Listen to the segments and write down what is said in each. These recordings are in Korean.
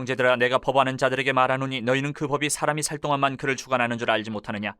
형제들아, 내가 법하는 자들에게 말하노니 너희는 그 법이 사람이 살 동안만 그를 주관하는 줄 알지 못하느냐?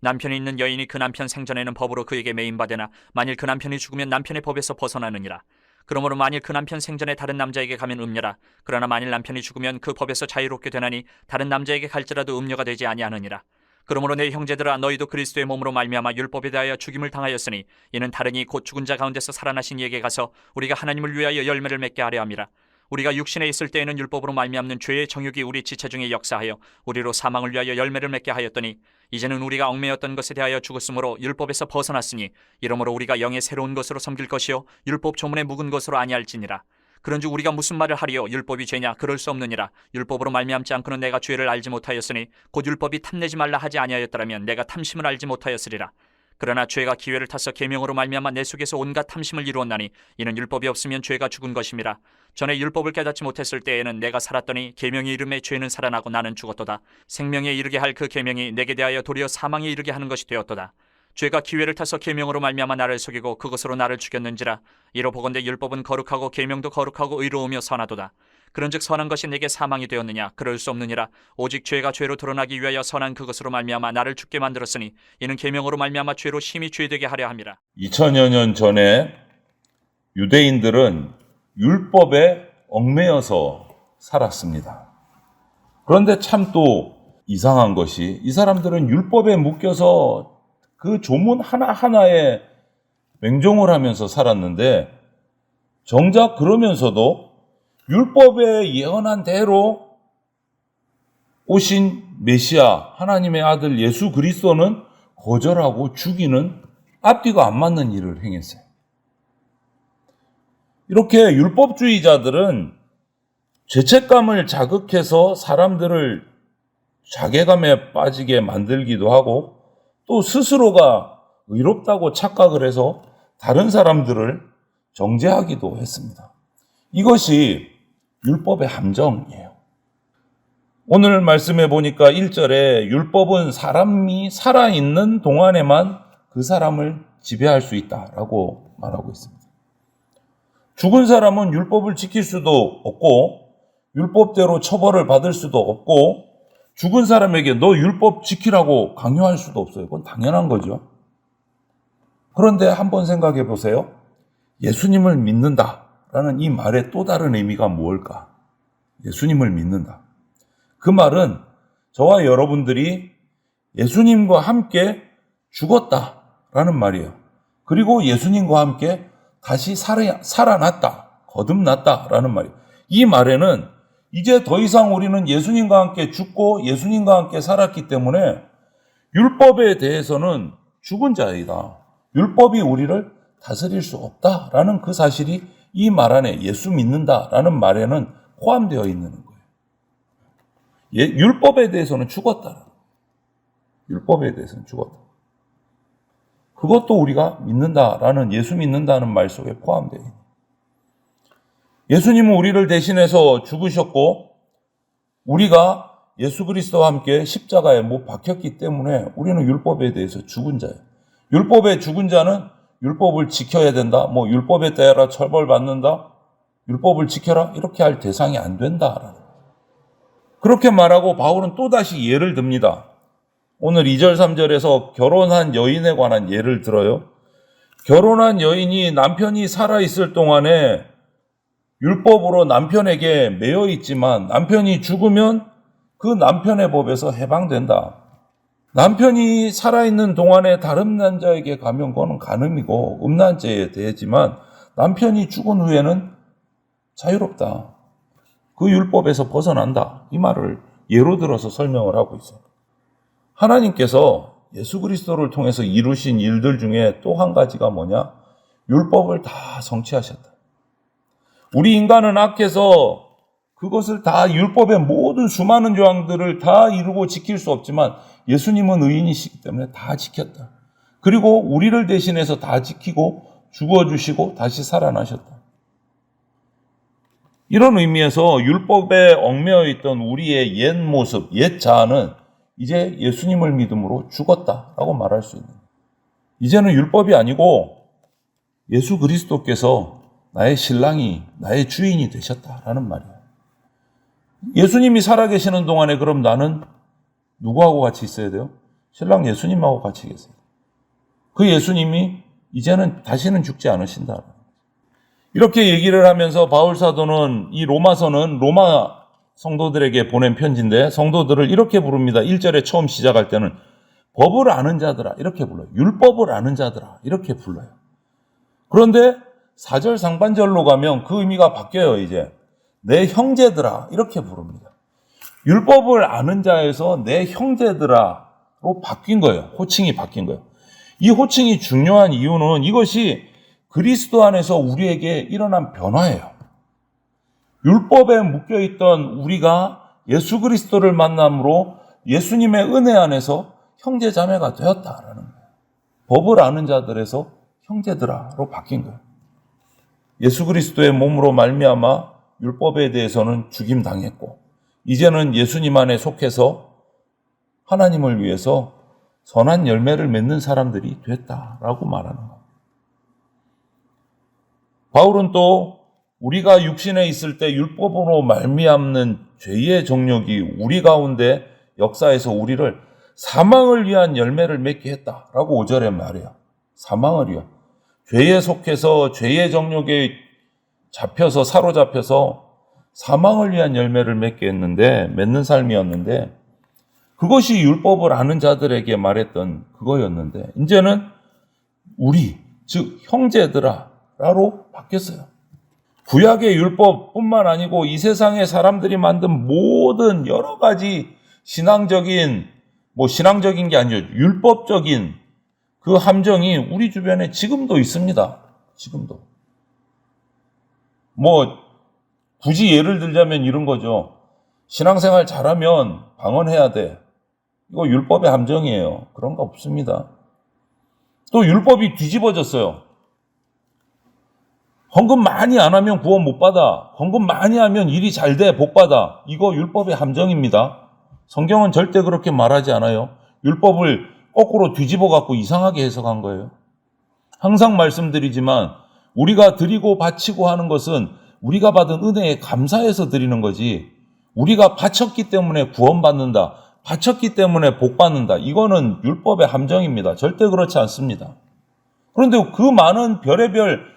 남편이 있는 여인이 그 남편 생전에는 법으로 그에게 매인받으나 만일 그 남편이 죽으면 남편의 법에서 벗어나느니라. 그러므로 만일 그 남편 생전에 다른 남자에게 가면 음녀라. 그러나 만일 남편이 죽으면 그 법에서 자유롭게 되나니 다른 남자에게 갈지라도 음녀가 되지 아니하느니라. 그러므로 내 형제들아, 너희도 그리스도의 몸으로 말미암아 율법에 대하여 죽임을 당하였으니 이는 다른이 곧 죽은 자 가운데서 살아나신 이에게 가서 우리가 하나님을 위하여 열매를 맺게 하려 함이라. 우리가 육신에 있을 때에는 율법으로 말미암는 죄의 정욕이 우리 지체 중에 역사하여 우리로 사망을 위하여 열매를 맺게 하였더니 이제는 우리가 얽매였던 것에 대하여 죽었으므로 율법에서 벗어났으니 이러므로 우리가 영의 새로운 것으로 섬길 것이요 율법 조문에 묵은 것으로 아니할지니라. 그런즉 우리가 무슨 말을 하리요? 율법이 죄냐? 그럴 수 없느니라. 율법으로 말미암지 않고는 내가 죄를 알지 못하였으니 곧 율법이 탐내지 말라 하지 아니하였더라면 내가 탐심을 알지 못하였으리라. 그러나 죄가 기회를 타서 계명으로 말미암아 내 속에서 온갖 탐심을 이루었나니 이는 율법이 없으면 죄가 죽은 것임이라. 전에 율법을 깨닫지 못했을 때에는 내가 살았더니 계명이 이름에 죄는 살아나고 나는 죽었도다. 생명에 이르게 할 그 계명이 내게 대하여 도리어 사망에 이르게 하는 것이 되었도다. 죄가 기회를 타서 계명으로 말미암아 나를 속이고 그것으로 나를 죽였는지라. 이로 보건대 율법은 거룩하고 계명도 거룩하고 의로우며 선하도다. 그런즉 선한 것이 내게 사망이 되었느냐? 그럴 수 없느니라. 오직 죄가 죄로 드러나기 위하여 선한 그것으로 말미암아 나를 죽게 만들었으니 이는 계명으로 말미암아 죄로 심히 죄되게 하려 함이라. 2000여 년 전에 유대인들은 율법에 얽매여서 살았습니다. 그런데 참 또 이상한 것이 이 사람들은 율법에 묶여서 그 조문 하나하나에 맹종을 하면서 살았는데 정작 그러면서도 율법에 예언한 대로 오신 메시아 하나님의 아들 예수 그리스도는 거절하고 죽이는 앞뒤가 안 맞는 일을 행했어요. 이렇게 율법주의자들은 죄책감을 자극해서 사람들을 자괴감에 빠지게 만들기도 하고 또 스스로가 의롭다고 착각을 해서 다른 사람들을 정죄하기도 했습니다. 이것이 율법의 함정이에요. 오늘 말씀해 보니까 1절에 율법은 사람이 살아있는 동안에만 그 사람을 지배할 수 있다라고 말하고 있습니다. 죽은 사람은 율법을 지킬 수도 없고 율법대로 처벌을 받을 수도 없고 죽은 사람에게 너 율법 지키라고 강요할 수도 없어요. 그건 당연한 거죠. 그런데 한번 생각해 보세요. 예수님을 믿는다라는 이 말의 또 다른 의미가 무엇일까? 예수님을 믿는다. 그 말은 저와 여러분들이 예수님과 함께 죽었다라는 말이에요. 그리고 예수님과 함께 다시 살아났다, 거듭났다라는 말이에요. 이 말에는 이제 더 이상 우리는 예수님과 함께 죽고 예수님과 함께 살았기 때문에 율법에 대해서는 죽은 자이다. 율법이 우리를 다스릴 수 없다라는 그 사실이 이 말 안에 예수 믿는다라는 말에는 포함되어 있는 거예요. 율법에 대해서는 죽었다. 율법에 대해서는 죽었다. 그것도 우리가 믿는다라는 예수 믿는다는 말 속에 포함되어 있는 거예요. 예수님은 우리를 대신해서 죽으셨고 우리가 예수 그리스도와 함께 십자가에 못 박혔기 때문에 우리는 율법에 대해서 죽은 자예요. 율법에 죽은 자는 율법을 지켜야 된다. 율법에 따라 처벌받는다. 율법을 지켜라. 이렇게 할 대상이 안 된다. 그렇게 말하고 바울은 또다시 예를 듭니다. 오늘 2절 3절에서 결혼한 여인에 관한 예를 들어요. 결혼한 여인이 남편이 살아있을 동안에 율법으로 남편에게 매여 있지만 남편이 죽으면 그 남편의 법에서 해방된다. 남편이 살아있는 동안에 다른 남자에게 가면 그거는 간음이고 음란죄에 대하지만 남편이 죽은 후에는 자유롭다. 그 율법에서 벗어난다. 이 말을 예로 들어서 설명을 하고 있어요. 하나님께서 예수 그리스도를 통해서 이루신 일들 중에 또 한 가지가 뭐냐? 율법을 다 성취하셨다. 우리 인간은 악해서 그것을 다 율법의 모든 수많은 조항들을 다 이루고 지킬 수 없지만 예수님은 의인이시기 때문에 다 지켰다. 그리고 우리를 대신해서 다 지키고 죽어주시고 다시 살아나셨다. 이런 의미에서 율법에 얽매여 있던 우리의 옛 모습, 옛 자아는 이제 예수님을 믿음으로 죽었다라고 말할 수 있는 거예요. 이제는 율법이 아니고 예수 그리스도께서 나의 신랑이, 나의 주인이 되셨다라는 말이에요. 예수님이 살아계시는 동안에 그럼 나는 누구하고 같이 있어야 돼요? 신랑 예수님하고 같이 계세요. 그 예수님이 이제는 다시는 죽지 않으신다. 이렇게 얘기를 하면서 바울 사도는 이 로마서는 로마 성도들에게 보낸 편지인데 성도들을 이렇게 부릅니다. 1절에 처음 시작할 때는 법을 아는 자들아 이렇게 불러요. 율법을 아는 자들아 이렇게 불러요. 그런데 4절 상반절로 가면 그 의미가 바뀌어요. 이제 내 형제들아 이렇게 부릅니다. 율법을 아는 자에서 내 형제들아로 바뀐 거예요. 호칭이 바뀐 거예요. 이 호칭이 중요한 이유는 이것이 그리스도 안에서 우리에게 일어난 변화예요. 율법에 묶여있던 우리가 예수 그리스도를 만남으로 예수님의 은혜 안에서 형제 자매가 되었다라는 거예요. 법을 아는 자들에서 형제들아로 바뀐 거예요. 예수 그리스도의 몸으로 말미암아 율법에 대해서는 죽임 당했고 이제는 예수님 안에 속해서 하나님을 위해서 선한 열매를 맺는 사람들이 됐다라고 말하는 거예요. 바울은 또 우리가 육신에 있을 때 율법으로 말미암는 죄의 정욕이 우리 가운데 역사에서 우리를 사망을 위한 열매를 맺게 했다라고 5절에 말해요. 사망을 위한. 죄에 속해서 죄의 정욕에 잡혀서 사로잡혀서 사망을 위한 열매를 맺는 삶이었는데 그것이 율법을 아는 자들에게 말했던 그거였는데 이제는 우리 즉 형제들아라로 바뀌었어요. 구약의 율법뿐만 아니고 이 세상의 사람들이 만든 모든 여러 가지 신앙적인 게 아니죠. 율법적인 그 함정이 우리 주변에 지금도 있습니다. 지금도. 굳이 예를 들자면 이런 거죠. 신앙생활 잘하면 방언해야 돼. 이거 율법의 함정이에요. 그런 거 없습니다. 또 율법이 뒤집어졌어요. 헌금 많이 안 하면 구원 못 받아. 헌금 많이 하면 일이 잘 돼, 복 받아. 이거 율법의 함정입니다. 성경은 절대 그렇게 말하지 않아요. 율법을 거꾸로 뒤집어 갖고 이상하게 해석한 거예요. 항상 말씀드리지만 우리가 드리고 바치고 하는 것은 우리가 받은 은혜에 감사해서 드리는 거지 우리가 바쳤기 때문에 구원받는다. 바쳤기 때문에 복받는다. 이거는 율법의 함정입니다. 절대 그렇지 않습니다. 그런데 그 많은 별의별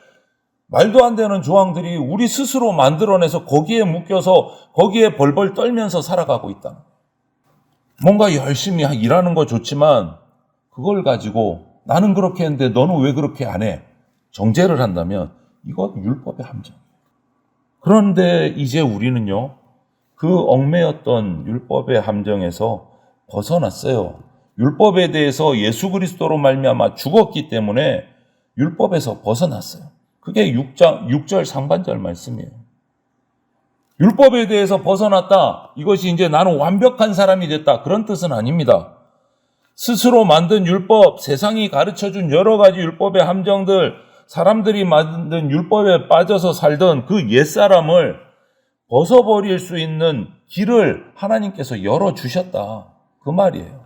말도 안 되는 조항들이 우리 스스로 만들어내서 거기에 묶여서 거기에 벌벌 떨면서 살아가고 있다. 뭔가 열심히 일하는 거 좋지만 그걸 가지고 나는 그렇게 했는데 너는 왜 그렇게 안 해? 정죄를 한다면 이건 율법의 함정이에요. 그런데 이제 우리는요. 그 얽매였던 율법의 함정에서 벗어났어요. 율법에 대해서 예수 그리스도로 말미암아 죽었기 때문에 율법에서 벗어났어요. 그게 6절 상반절 말씀이에요. 율법에 대해서 벗어났다. 이것이 이제 나는 완벽한 사람이 됐다. 그런 뜻은 아닙니다. 스스로 만든 율법, 세상이 가르쳐준 여러 가지 율법의 함정들, 사람들이 만든 율법에 빠져서 살던 그 옛사람을 벗어버릴 수 있는 길을 하나님께서 열어주셨다. 그 말이에요.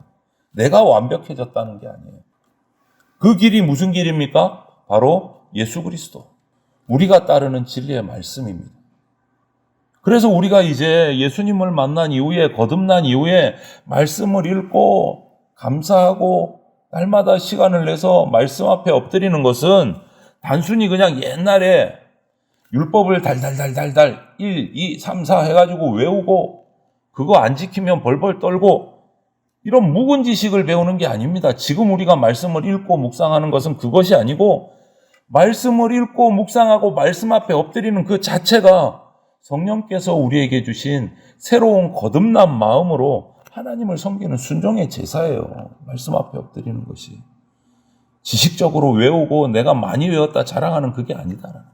내가 완벽해졌다는 게 아니에요. 그 길이 무슨 길입니까? 바로 예수 그리스도. 우리가 따르는 진리의 말씀입니다. 그래서 우리가 이제 예수님을 만난 이후에 거듭난 이후에 말씀을 읽고 감사하고 날마다 시간을 내서 말씀 앞에 엎드리는 것은 단순히 그냥 옛날에 율법을 달달달달달 1, 2, 3, 4 해가지고 외우고 그거 안 지키면 벌벌 떨고 이런 묵은 지식을 배우는 게 아닙니다. 지금 우리가 말씀을 읽고 묵상하는 것은 그것이 아니고 말씀을 읽고 묵상하고 말씀 앞에 엎드리는 그 자체가 성령께서 우리에게 주신 새로운 거듭난 마음으로 하나님을 섬기는 순종의 제사예요. 말씀 앞에 엎드리는 것이. 지식적으로 외우고 내가 많이 외웠다 자랑하는 그게 아니다.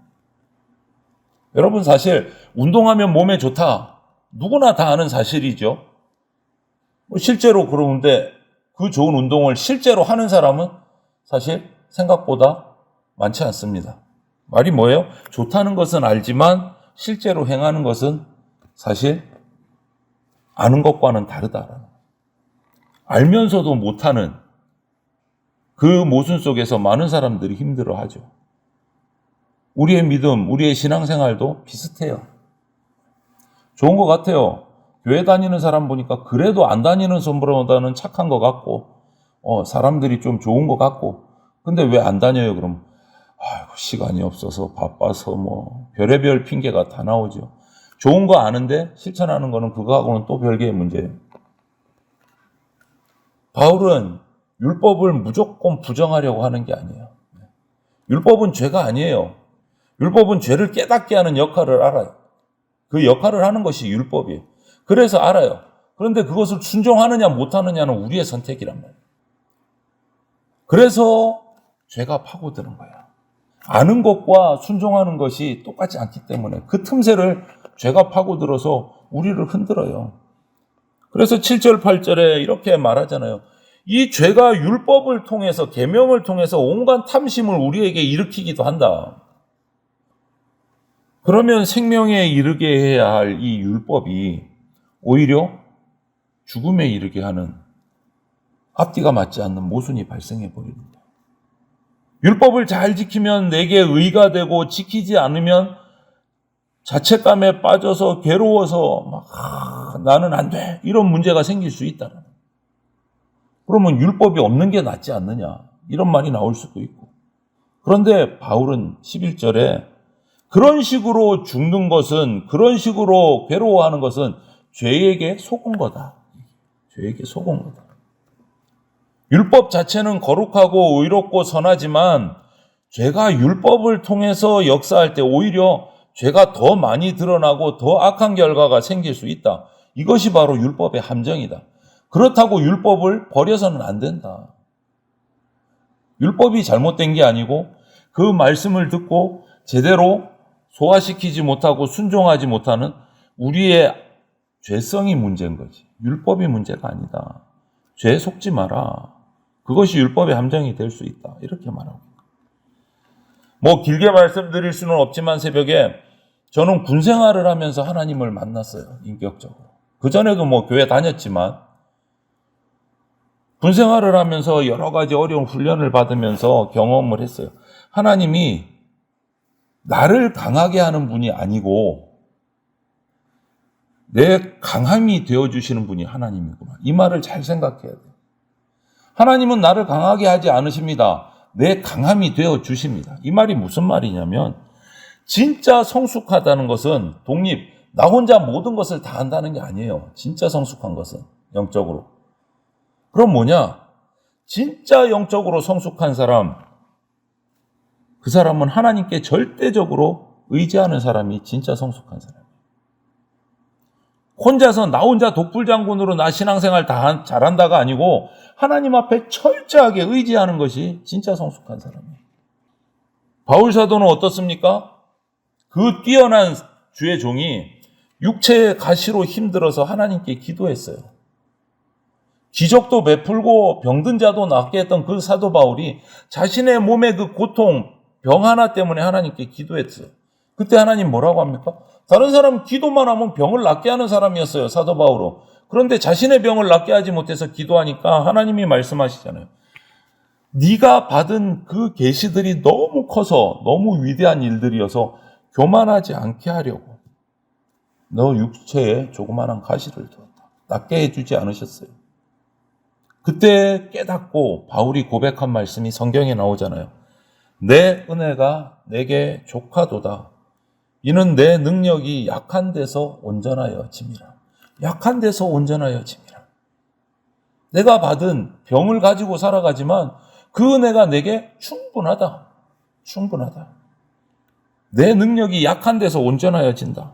여러분 사실 운동하면 몸에 좋다. 누구나 다 아는 사실이죠. 실제로 그러는데 그 좋은 운동을 실제로 하는 사람은 사실 생각보다 많지 않습니다. 말이 뭐예요? 좋다는 것은 알지만 실제로 행하는 것은 사실 아는 것과는 다르다. 알면서도 못하는 그 모순 속에서 많은 사람들이 힘들어하죠. 우리의 믿음, 우리의 신앙생활도 비슷해요. 좋은 것 같아요. 교회 다니는 사람 보니까 그래도 안 다니는 사람보다는 착한 것 같고, 사람들이 좀 좋은 것 같고, 근데 왜 안 다녀요? 그럼, 아이고, 시간이 없어서 바빠서 별의별 핑계가 다 나오죠. 좋은 거 아는데 실천하는 거는 그거하고는 또 별개의 문제예요. 바울은 율법을 무조건 부정하려고 하는 게 아니에요. 율법은 죄가 아니에요. 율법은 죄를 깨닫게 하는 역할을 알아요. 그 역할을 하는 것이 율법이에요. 그래서 알아요. 그런데 그것을 순종하느냐 못하느냐는 우리의 선택이란 말이에요. 그래서 죄가 파고드는 거야. 아는 것과 순종하는 것이 똑같지 않기 때문에 그 틈새를 죄가 파고들어서 우리를 흔들어요. 그래서 7절, 8절에 이렇게 말하잖아요. 이 죄가 율법을 통해서, 계명을 통해서 온갖 탐심을 우리에게 일으키기도 한다. 그러면 생명에 이르게 해야 할 이 율법이 오히려 죽음에 이르게 하는 앞뒤가 맞지 않는 모순이 발생해 버립니다. 율법을 잘 지키면 내게 의가 되고 지키지 않으면 자책감에 빠져서 괴로워서 나는 안 돼. 이런 문제가 생길 수 있다. 그러면 율법이 없는 게 낫지 않느냐. 이런 말이 나올 수도 있고. 그런데 바울은 11절에 그런 식으로 죽는 것은, 그런 식으로 괴로워하는 것은 죄에게 속은 거다. 죄에게 속은 거다. 율법 자체는 거룩하고 의롭고 선하지만 죄가 율법을 통해서 역사할 때 오히려 죄가 더 많이 드러나고 더 악한 결과가 생길 수 있다. 이것이 바로 율법의 함정이다. 그렇다고 율법을 버려서는 안 된다. 율법이 잘못된 게 아니고 그 말씀을 듣고 제대로 소화시키지 못하고 순종하지 못하는 우리의 죄성이 문제인 거지. 율법이 문제가 아니다. 죄에 속지 마라. 그것이 율법의 함정이 될 수 있다. 이렇게 말하고. 길게 말씀드릴 수는 없지만 새벽에 저는 군 생활을 하면서 하나님을 만났어요. 인격적으로. 그전에도 교회 다녔지만 군 생활을 하면서 여러 가지 어려운 훈련을 받으면서 경험을 했어요. 하나님이 나를 강하게 하는 분이 아니고 내 강함이 되어주시는 분이 하나님이구나. 이 말을 잘 생각해야 돼요. 하나님은 나를 강하게 하지 않으십니다. 내 강함이 되어주십니다. 이 말이 무슨 말이냐면 진짜 성숙하다는 것은 나 혼자 모든 것을 다 한다는 게 아니에요. 진짜 성숙한 것은 영적으로. 그럼 뭐냐? 진짜 영적으로 성숙한 사람, 그 사람은 하나님께 절대적으로 의지하는 사람이 진짜 성숙한 사람이에요. 혼자서 나 혼자 독불장군으로 나 신앙생활 다 잘한다가 아니고 하나님 앞에 철저하게 의지하는 것이 진짜 성숙한 사람이에요. 바울 사도는 어떻습니까? 그 뛰어난 주의 종이 육체의 가시로 힘들어서 하나님께 기도했어요. 기적도 베풀고 병든 자도 낫게 했던 그 사도 바울이 자신의 몸의 그 고통, 병 하나 때문에 하나님께 기도했어요. 그때 하나님 뭐라고 합니까? 다른 사람은 기도만 하면 병을 낫게 하는 사람이었어요. 사도 바울은. 그런데 자신의 병을 낫게 하지 못해서 기도하니까 하나님이 말씀하시잖아요. 네가 받은 그 계시들이 너무 커서 너무 위대한 일들이어서 교만하지 않게 하려고 너 육체에 조그마한 가시를 두었다. 낫게 해주지 않으셨어요. 그때 깨닫고 바울이 고백한 말씀이 성경에 나오잖아요. 내 은혜가 내게 족하도다. 이는 내 능력이 약한 데서 온전하여 짐이라. 약한 데서 온전하여 짐이라. 내가 받은 병을 가지고 살아가지만 그 은혜가 내게 충분하다. 충분하다. 내 능력이 약한 데서 온전하여진다.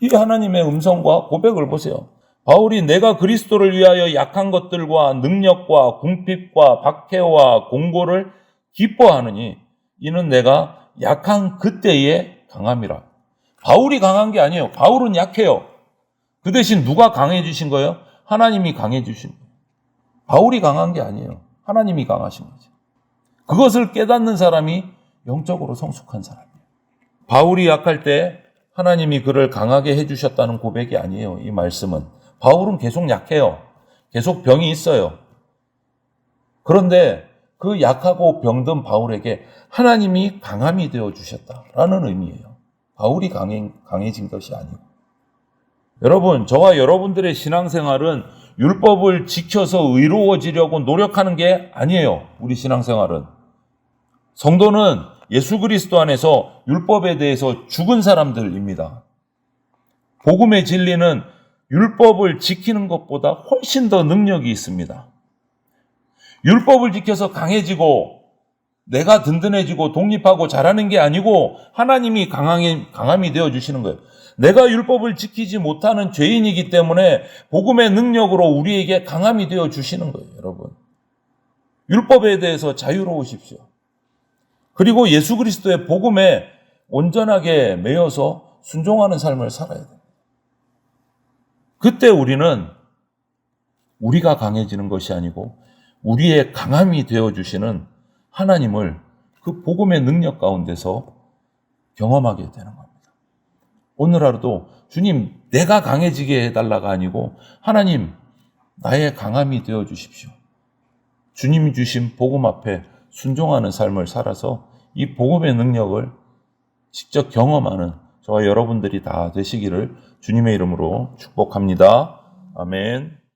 이 하나님의 음성과 고백을 보세요. 바울이 내가 그리스도를 위하여 약한 것들과 능력과 궁핍과 박해와 공고를 기뻐하느니 이는 내가 약한 그때의 강함이라. 바울이 강한 게 아니에요. 바울은 약해요. 그 대신 누가 강해 주신 거예요? 하나님이 강해 주신 거예요. 바울이 강한 게 아니에요. 하나님이 강하신 거죠. 그것을 깨닫는 사람이 영적으로 성숙한 사람이에요. 바울이 약할 때 하나님이 그를 강하게 해주셨다는 고백이 아니에요. 이 말씀은. 바울은 계속 약해요. 계속 병이 있어요. 그런데 그 약하고 병든 바울에게 하나님이 강함이 되어 주셨다라는 의미예요. 바울이 강해진 것이 아니고. 여러분, 저와 여러분들의 신앙생활은 율법을 지켜서 의로워지려고 노력하는 게 아니에요. 우리 신앙생활은. 성도는 예수 그리스도 안에서 율법에 대해서 죽은 사람들입니다. 복음의 진리는 율법을 지키는 것보다 훨씬 더 능력이 있습니다. 율법을 지켜서 강해지고 내가 든든해지고 독립하고 잘하는 게 아니고 하나님이 강함이 되어주시는 거예요. 내가 율법을 지키지 못하는 죄인이기 때문에 복음의 능력으로 우리에게 강함이 되어주시는 거예요, 여러분. 율법에 대해서 자유로우십시오. 그리고 예수 그리스도의 복음에 온전하게 매여서 순종하는 삶을 살아야 돼요. 그때 우리는 우리가 강해지는 것이 아니고 우리의 강함이 되어주시는 하나님을 그 복음의 능력 가운데서 경험하게 되는 겁니다. 오늘 하루도 주님 내가 강해지게 해달라가 아니고 하나님 나의 강함이 되어주십시오. 주님이 주신 복음 앞에 순종하는 삶을 살아서 이 복음의 능력을 직접 경험하는 저와 여러분들이 다 되시기를 주님의 이름으로 축복합니다. 아멘.